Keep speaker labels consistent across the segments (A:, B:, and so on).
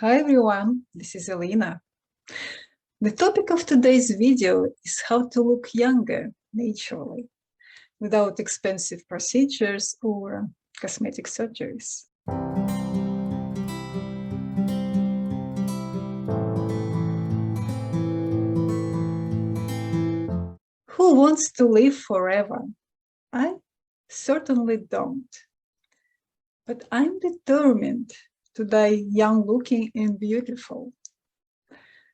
A: Hi everyone, this is Alena. The topic of today's video is how to look younger naturally without expensive procedures or cosmetic surgeries. Who wants to live forever? I certainly don't. But I'm determined to die young looking and beautiful.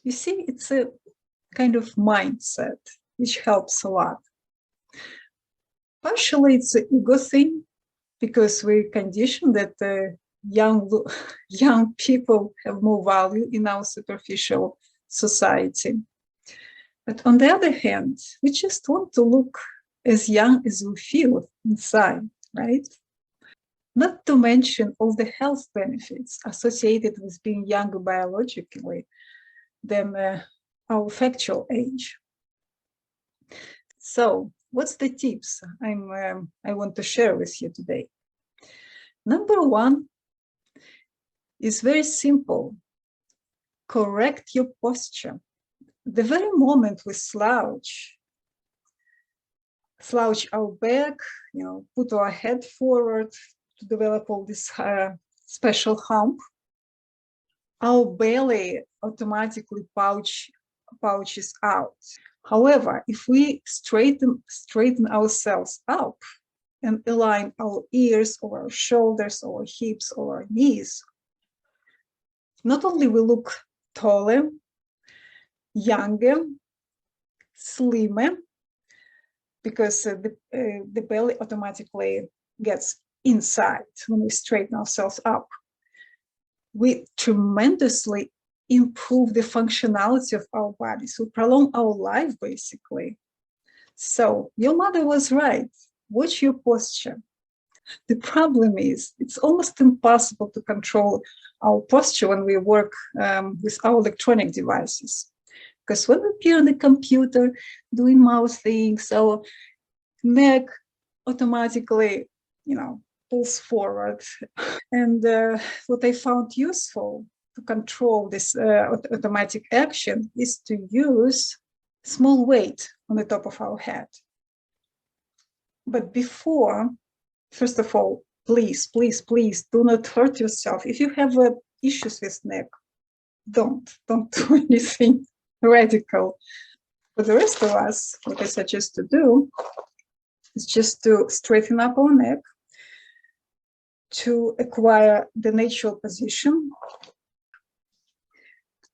A: You see, it's a kind of mindset which helps a lot. Partially it's an ego thing because we're conditioned that young people have more value in our superficial society. But on the other hand, we just want to look as young as we feel inside, right? Not to mention all the health benefits associated with being younger biologically than our factual age. So, what's the tips I want to share with you today? Number one is very simple. Correct your posture. The very moment we slouch our back, put our head forward to develop all this special hump, our belly automatically pouches out. However, if we straighten ourselves up and align our ears or our shoulders or our hips or our knees, not only we look taller, younger, slimmer, because the belly automatically gets inside when we straighten ourselves up. We tremendously improve the functionality of our bodies. We prolong our life, basically. So your mother was right. Watch your posture. The problem is it's almost impossible to control our posture when we work with our electronic devices. Because when we appear on the computer doing mouse things, our neck automatically, pulls forward. And what I found useful to control this automatic action is to use small weight on the top of our head. But before, first of all, please do not hurt yourself. If you have issues with neck, don't do anything radical. For the rest of us, what I suggest to do is just to straighten up our neck, to acquire the natural position.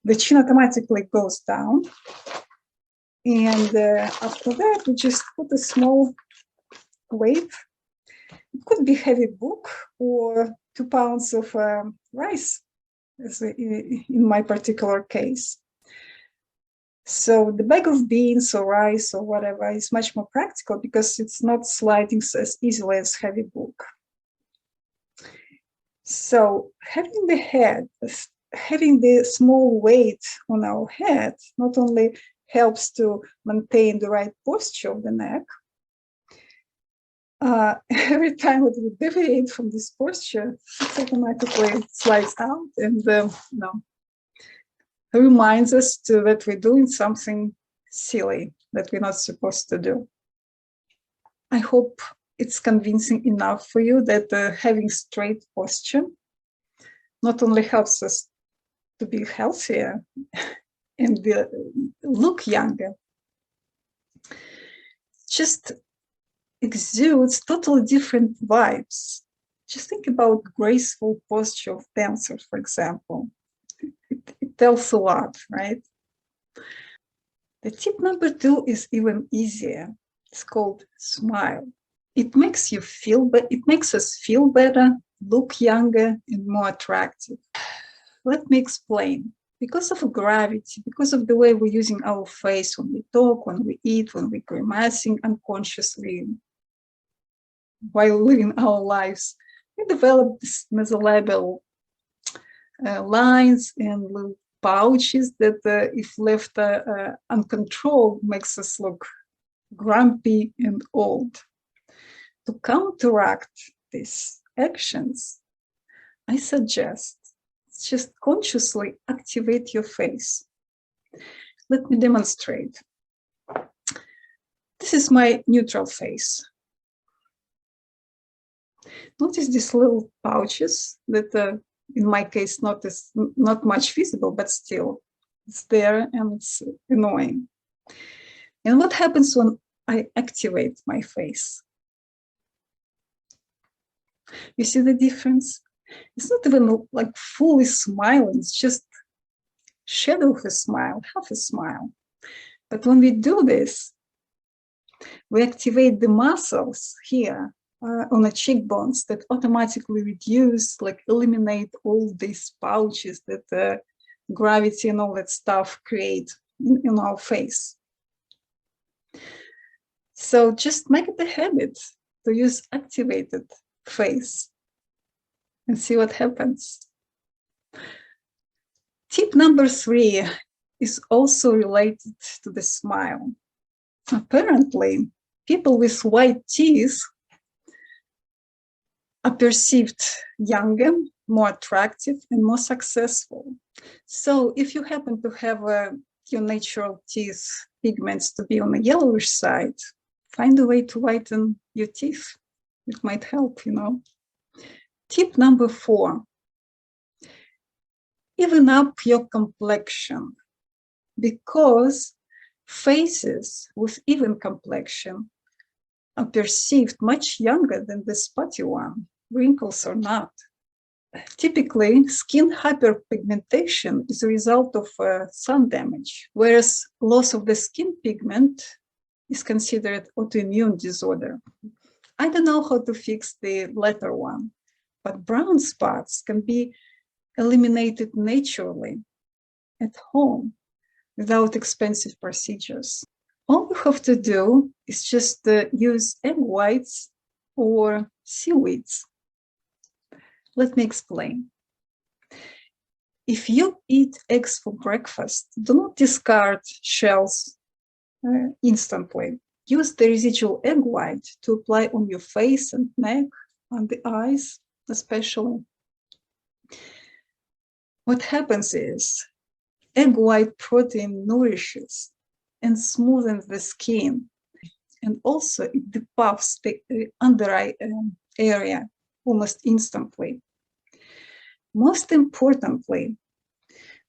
A: The chin automatically goes down. And after that, we just put a small weight. It could be heavy book or 2 pounds of rice, as in my particular case. So the bag of beans or rice or whatever is much more practical because it's not sliding as easily as heavy book. So having the small weight on our head not only helps to maintain the right posture of the neck, every time that we deviate from this posture, it automatically slides out and reminds us that we're doing something silly that we're not supposed to do. I hope it's convincing enough for you that having straight posture not only helps us to be healthier and look younger, just exudes totally different vibes. Just think about graceful posture of dancers, for example. It tells a lot, right? The tip number 2 is even easier. It's called smile. It makes us feel better, look younger, and more attractive. Let me explain. Because of gravity, because of the way we're using our face when we talk, when we eat, when we're grimacing unconsciously while living our lives, we develop these nasolabial lines and little pouches that, if left uncontrolled, makes us look grumpy and old. To counteract these actions, I suggest Just consciously activate your face. Let me demonstrate. This is my neutral face. Notice these little pouches that, in my case, not much visible, but still it's there and it's annoying. And what happens when I activate my face? You see the difference? It's not even like fully smiling, it's just shadow of a smile, half a smile. But when we do this, we activate the muscles here on the cheekbones that automatically reduce, like eliminate all these pouches that gravity and all that stuff create in our face. So just make it a habit to use activated face and see what happens. Tip number 3 is also related to the smile. Apparently, people with white teeth are perceived younger, more attractive, and more successful. So if you happen to have your natural teeth pigments to be on the yellowish side, find a way to whiten your teeth. It might help, you know. Tip number 4, even up your complexion, because faces with even complexion are perceived much younger than the spotty one, wrinkles or not. Typically, skin hyperpigmentation is a result of sun damage, whereas loss of the skin pigment is considered autoimmune disorder. I don't know how to fix the latter one, but brown spots can be eliminated naturally at home without expensive procedures. All you have to do is just use egg whites or seaweeds. Let me explain. If you eat eggs for breakfast, do not discard shells instantly. Use the residual egg white to apply on your face and neck, on the eyes especially. What happens is egg white protein nourishes and smoothens the skin, and also it depuffs the under eye area almost instantly. Most importantly,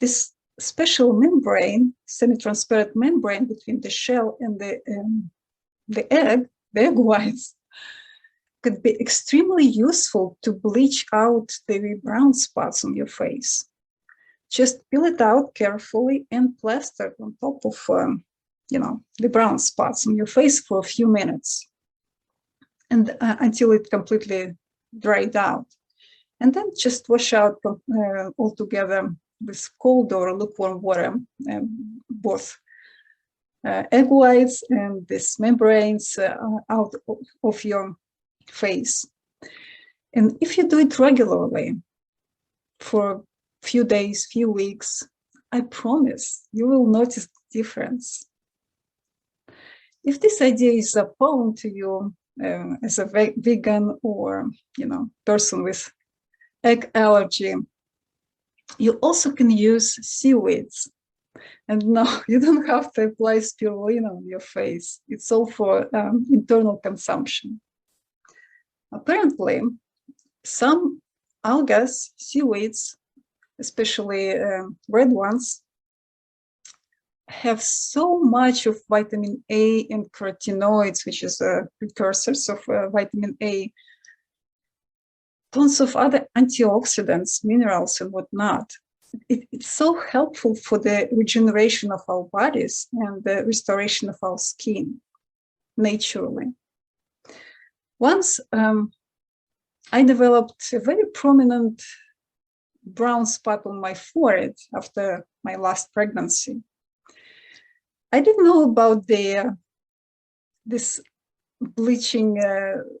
A: this special membrane, semi-transparent membrane between the shell and the egg whites, could be extremely useful to bleach out the brown spots on your face. Just peel it out carefully and plaster it on top of the brown spots on your face for a few minutes, and until it completely dried out. And then just wash out altogether with cold or lukewarm water, both egg whites and these membranes out of your face. And if you do it regularly for a few days, few weeks, I promise you will notice the difference. If this idea is appealing to you as a vegan or person with egg allergy, you also can use seaweeds. And no, you don't have to apply spirulina on your face. It's all for internal consumption. Apparently, some algas, seaweeds, especially red ones, have so much of vitamin A and carotenoids, which is precursors of vitamin A, tons of other antioxidants, minerals, and whatnot. It's so helpful for the regeneration of our bodies and the restoration of our skin naturally. Once I developed a very prominent brown spot on my forehead after my last pregnancy. I didn't know about this bleaching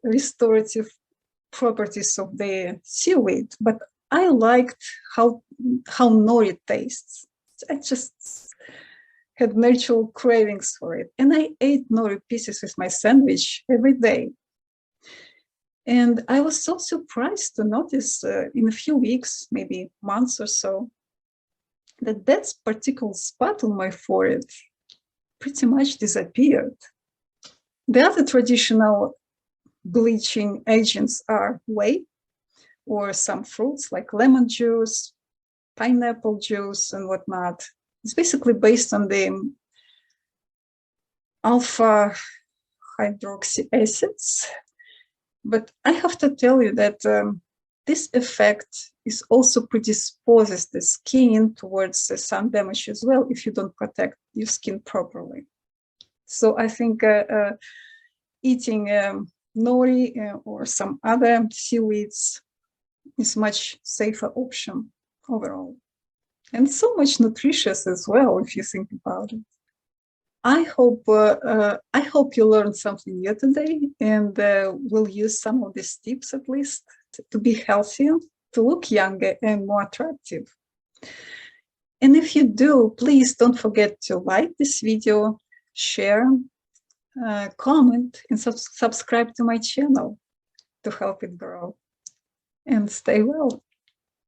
A: restorative properties of the seaweed, but I liked how nori it tastes. I just had natural cravings for it, and I ate nori pieces with my sandwich every day. And I was so surprised to notice in a few weeks, maybe months or so, that particular spot on my forehead pretty much disappeared. The other traditional bleaching agents are whey or some fruits like lemon juice, pineapple juice, and whatnot. It's basically based on the alpha hydroxy acids. But I have to tell you that this effect is also predisposes the skin towards sun damage as well if you don't protect your skin properly. So I think eating nori or some other seaweeds is much safer option overall. And so much nutritious as well, if you think about it. I hope you learned something new today and will use some of these tips at least to be healthier, to look younger and more attractive. And if you do, please don't forget to like this video, share, comment, and subscribe to my channel to help it grow. And stay well.